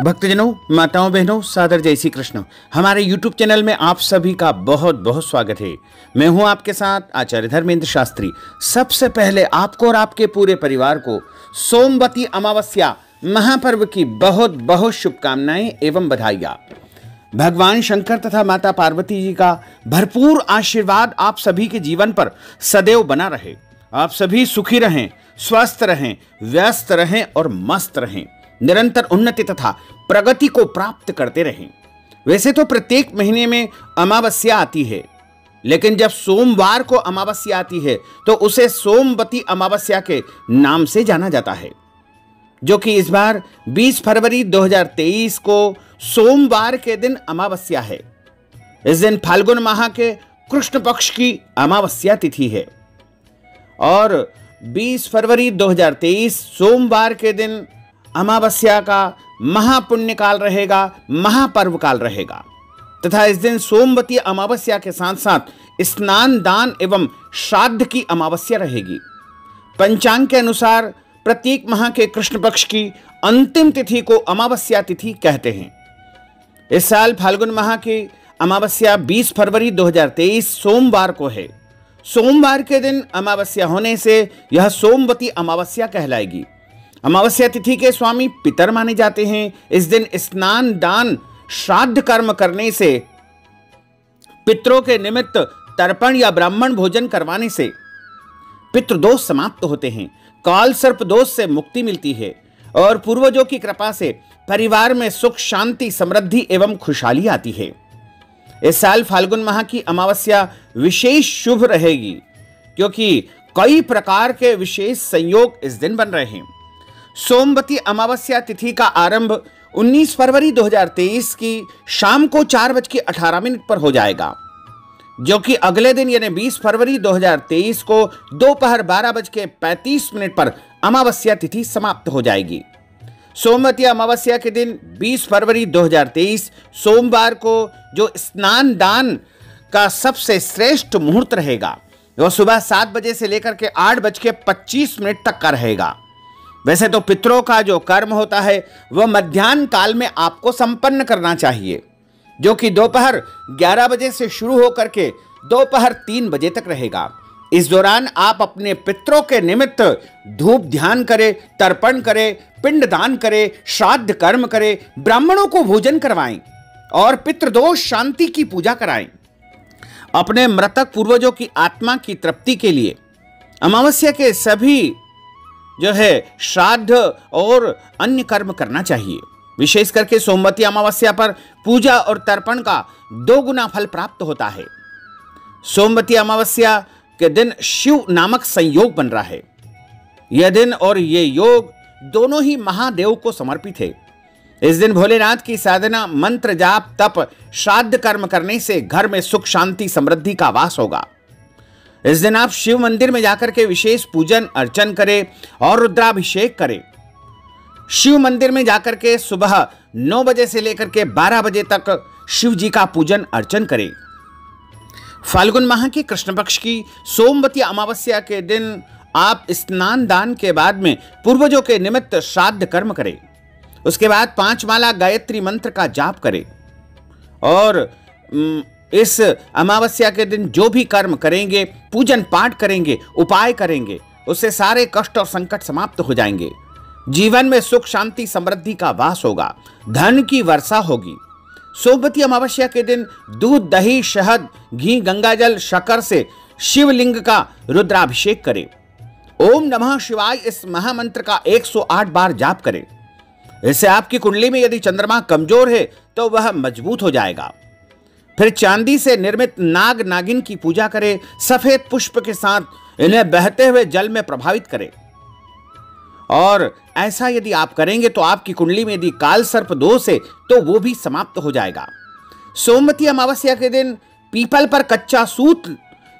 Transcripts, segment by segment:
भक्तजनों, माताओं, बहनों, सादर जय श्री कृष्ण। हमारे YouTube चैनल में आप सभी का बहुत बहुत स्वागत है। मैं हूं आपके साथ आचार्य धर्मेंद्र शास्त्री। सबसे पहले आपको और आपके पूरे परिवार को सोमवती अमावस्या महापर्व की बहुत बहुत शुभकामनाएं एवं बधाइयां। भगवान शंकर तथा माता पार्वती जी का भरपूर आशीर्वाद आप सभी के जीवन पर सदैव बना रहे। आप सभी सुखी रहें, स्वस्थ रहें, व्यस्त रहें और मस्त रहें, निरंतर उन्नति तथा प्रगति को प्राप्त करते रहें। वैसे तो प्रत्येक महीने में अमावस्या आती है, लेकिन जब सोमवार को अमावस्या आती है तो उसे सोमवती अमावस्या के नाम से जाना जाता है, जो कि इस बार 20 फरवरी 2023 को सोमवार के दिन अमावस्या है। इस दिन फाल्गुन माह के कृष्ण पक्ष की अमावस्या तिथि है और 20 फरवरी 2023 सोमवार के दिन अमावस्या का महापुण्य काल रहेगा, महापर्व काल रहेगा तथा इस दिन सोमवती अमावस्या के साथ साथ स्नान दान एवं श्राद्ध की अमावस्या रहेगी। पंचांग के अनुसार प्रत्येक माह के कृष्ण पक्ष की अंतिम तिथि को अमावस्या तिथि कहते हैं। इस साल फाल्गुन माह की अमावस्या 20 फरवरी 2023 सोमवार को है। सोमवार के दिन अमावस्या होने से यह सोमवती अमावस्या कहलाएगी। अमावस्या तिथि के स्वामी पितर माने जाते हैं। इस दिन स्नान दान श्राद्ध कर्म करने से, पितरों के निमित्त तर्पण या ब्राह्मण भोजन करवाने से पितृदोष समाप्त होते हैं, काल सर्प दोष से मुक्ति मिलती है और पूर्वजों की कृपा से परिवार में सुख शांति समृद्धि एवं खुशहाली आती है। इस साल फाल्गुन माह की अमावस्या विशेष शुभ रहेगी क्योंकि कई प्रकार के विशेष संयोग इस दिन बन रहे हैं। सोमवती अमावस्या तिथि का आरंभ 19 फरवरी 2023 की शाम को 4:18 पर हो जाएगा, जो कि अगले दिन यानी 20 फरवरी 2023 को दोपहर 12:35 पर अमावस्या तिथि समाप्त हो जाएगी। सोमवती अमावस्या के दिन 20 फरवरी 2023 सोमवार को जो स्नान दान का सबसे श्रेष्ठ मुहूर्त रहेगा वह सुबह 7 बजे से लेकर के 8:25 तक का रहेगा। वैसे तो पितरों का जो कर्म होता है वह मध्याह्न काल में आपको संपन्न करना चाहिए, जो कि दोपहर 11 बजे से शुरू होकर के दोपहर 3 बजे तक रहेगा। इस दौरान आप अपने पितरों के निमित्त धूप ध्यान करें, तर्पण करें, पिंड दान करें, श्राद्ध कर्म करें, ब्राह्मणों को भोजन करवाएं और पितृदोष शांति की पूजा कराएं। अपने मृतक पूर्वजों की आत्मा की तृप्ति के लिए अमावस्या के सभी जो है श्राद्ध और अन्य कर्म करना चाहिए। विशेष करके सोमवती अमावस्या पर पूजा और तर्पण का 2 गुना फल प्राप्त होता है। सोमवती अमावस्या के दिन शिव नामक संयोग बन रहा है। यह दिन और ये योग दोनों ही महादेव को समर्पित है। इस दिन भोलेनाथ की साधना, मंत्र जाप, तप, श्राद्ध कर्म करने से घर में सुख शांति समृद्धि का वास होगा। इस दिन आप शिव मंदिर में जाकर के विशेष पूजन अर्चन करें और रुद्राभिषेक करें। शिव मंदिर में जाकर के सुबह 9 बजे से लेकर के 12 बजे तक शिव जी का पूजन अर्चन करें। फाल्गुन माह की कृष्ण पक्ष की सोमवती अमावस्या के दिन आप स्नान दान के बाद में पूर्वजों के निमित्त श्राद्ध कर्म करें। उसके बाद 5 माला गायत्री मंत्र का जाप करें और इस अमावस्या के दिन जो भी कर्म करेंगे, पूजन पाठ करेंगे, उपाय करेंगे, उससे सारे कष्ट और संकट समाप्त हो जाएंगे। जीवन में सुख शांति समृद्धि का वास होगा, धन की वर्षा होगी। सोमवती अमावस्या के दिन दूध, दही, शहद, घी, गंगाजल, शक्कर से शिवलिंग का रुद्राभिषेक करें। ओम नमः शिवाय इस महामंत्र का 108 बार जाप करें। इससे आपकी कुंडली में यदि चंद्रमा कमजोर है तो वह मजबूत हो जाएगा। फिर चांदी से निर्मित नाग नागिन की पूजा करें। सफेद पुष्प के साथ इन्हें बहते हुए जल में प्रभावित करें और ऐसा यदि आप करेंगे तो आपकी कुंडली में यदि काल सर्प दोष है तो वो भी समाप्त हो जाएगा। सोमवती अमावस्या के दिन पीपल पर कच्चा सूत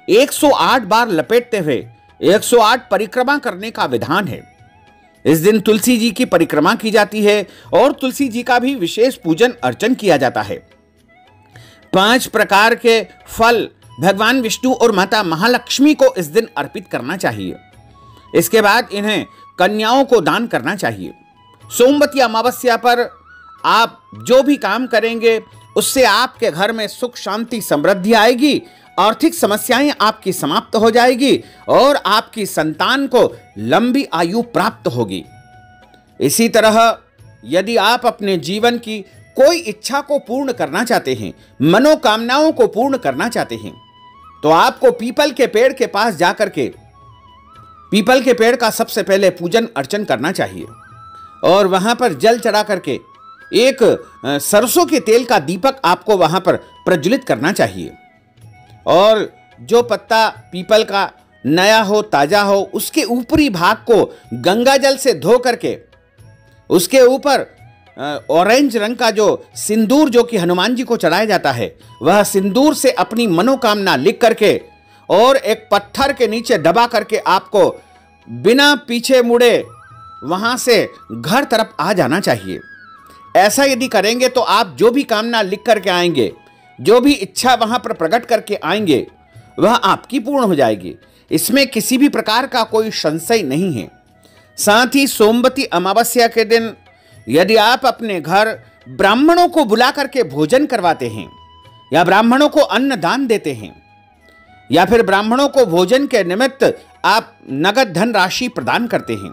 108 बार लपेटते हुए 108 परिक्रमा करने का विधान है। इस दिन तुलसी जी की परिक्रमा की जाती है और तुलसी जी का भी विशेष पूजन अर्चन किया जाता है। 5 प्रकार के फल भगवान विष्णु और माता महालक्ष्मी को इस दिन अर्पित करना चाहिए। इसके बाद इन्हें कन्याओं को दान करना चाहिए। सोमवती अमावस्या पर आप जो भी काम करेंगे उससे आपके घर में सुख शांति समृद्धि आएगी, आर्थिक समस्याएं आपकी समाप्त हो जाएगी और आपकी संतान को लंबी आयु प्राप्त होगी। इसी तरह यदि आप अपने जीवन की कोई इच्छा को पूर्ण करना चाहते हैं, मनोकामनाओं को पूर्ण करना चाहते हैं, तो आपको पीपल के पेड़ के पास जाकर के पीपल के पेड़ का सबसे पहले पूजन अर्चन करना चाहिए और वहां पर जल चढ़ा करके एक सरसों के तेल का दीपक आपको वहां पर प्रज्वलित करना चाहिए और जो पत्ता पीपल का नया हो, ताजा हो, उसके ऊपरी भाग को गंगा जल से धो करके उसके ऊपर ऑरेंज रंग का जो सिंदूर जो कि हनुमान जी को चढ़ाया जाता है, वह सिंदूर से अपनी मनोकामना लिख करके और एक पत्थर के नीचे दबा करके आपको बिना पीछे मुड़े वहां से घर तरफ आ जाना चाहिए। ऐसा यदि करेंगे तो आप जो भी कामना लिख करके आएंगे, जो भी इच्छा वहां पर प्रकट करके आएंगे, वह आपकी पूर्ण हो जाएगी। इसमें किसी भी प्रकार का कोई संशय नहीं है। साथ ही सोमवती अमावस्या के दिन यदि आप अपने घर ब्राह्मणों को बुला करके भोजन करवाते हैं या ब्राह्मणों को अन्न दान देते हैं या फिर ब्राह्मणों को भोजन के निमित्त आप नगद धन राशि प्रदान करते हैं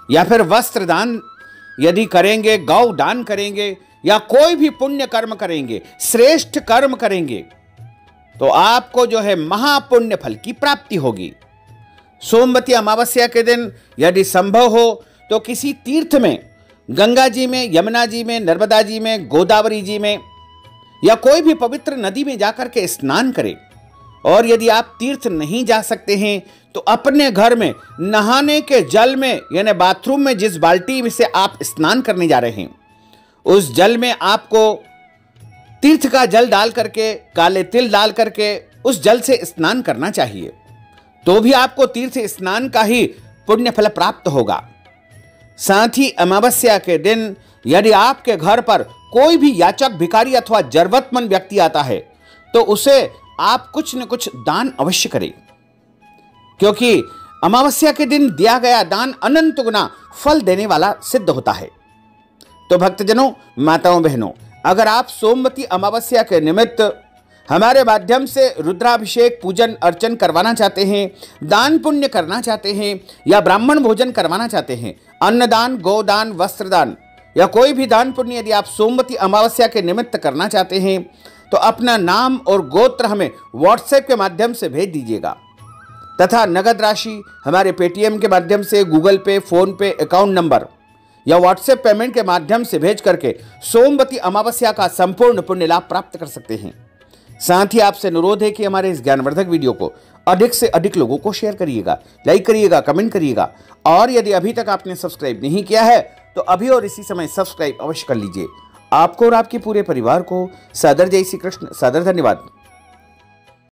या फिर वस्त्र दान यदि करेंगे, गौ दान करेंगे या कोई भी पुण्य कर्म करेंगे, श्रेष्ठ कर्म करेंगे, तो आपको जो है महापुण्य फल की प्राप्ति होगी। सोमवती अमावस्या के दिन यदि संभव हो तो किसी तीर्थ में, गंगा जी में, यमुना जी में, नर्मदा जी में, गोदावरी जी में या कोई भी पवित्र नदी में जाकर के स्नान करें। और यदि आप तीर्थ नहीं जा सकते हैं तो अपने घर में नहाने के जल में, यानी बाथरूम में जिस बाल्टी में से आप स्नान करने जा रहे हैं, उस जल में आपको तीर्थ का जल डाल करके, काले तिल डाल करके उस जल से स्नान करना चाहिए, तो भी आपको तीर्थ स्नान का ही पुण्य फल प्राप्त होगा। साथ ही अमावस्या के दिन यदि आपके घर पर कोई भी याचक, भिखारी अथवा जरूरतमंद व्यक्ति आता है तो उसे आप कुछ न कुछ दान अवश्य करें, क्योंकि अमावस्या के दिन दिया गया दान अनंत गुना फल देने वाला सिद्ध होता है। तो भक्तजनों, माताओं, बहनों, अगर आप सोमवती अमावस्या के निमित्त हमारे माध्यम से रुद्राभिषेक, पूजन अर्चन करवाना चाहते हैं, दान पुण्य करना चाहते हैं या ब्राह्मण भोजन करवाना चाहते हैं, अन्नदान, गोदान, वस्त्रदान या कोई भी दान पुण्य यदि आप सोमवती अमावस्या के निमित्त करना चाहते हैं तो अपना नाम और गोत्र हमें व्हाट्सएप के माध्यम से भेज दीजिएगा तथा नगद राशि हमारे पेटीएम के माध्यम से, गूगल पे, फोन पे, अकाउंट नंबर या व्हाट्सएप पेमेंट के माध्यम से भेज करके सोमवती अमावस्या का संपूर्ण पुण्य लाभ प्राप्त कर सकते हैं। साथ ही आपसे अनुरोध है कि हमारे इस ज्ञानवर्धक वीडियो को अधिक से अधिक लोगों को शेयर करिएगा, लाइक करिएगा, कमेंट करिएगा और यदि अभी तक आपने सब्सक्राइब नहीं किया है तो अभी और इसी समय सब्सक्राइब अवश्य कर लीजिए। आपको और आपके पूरे परिवार को सादर जय श्री कृष्ण, सादर धन्यवाद।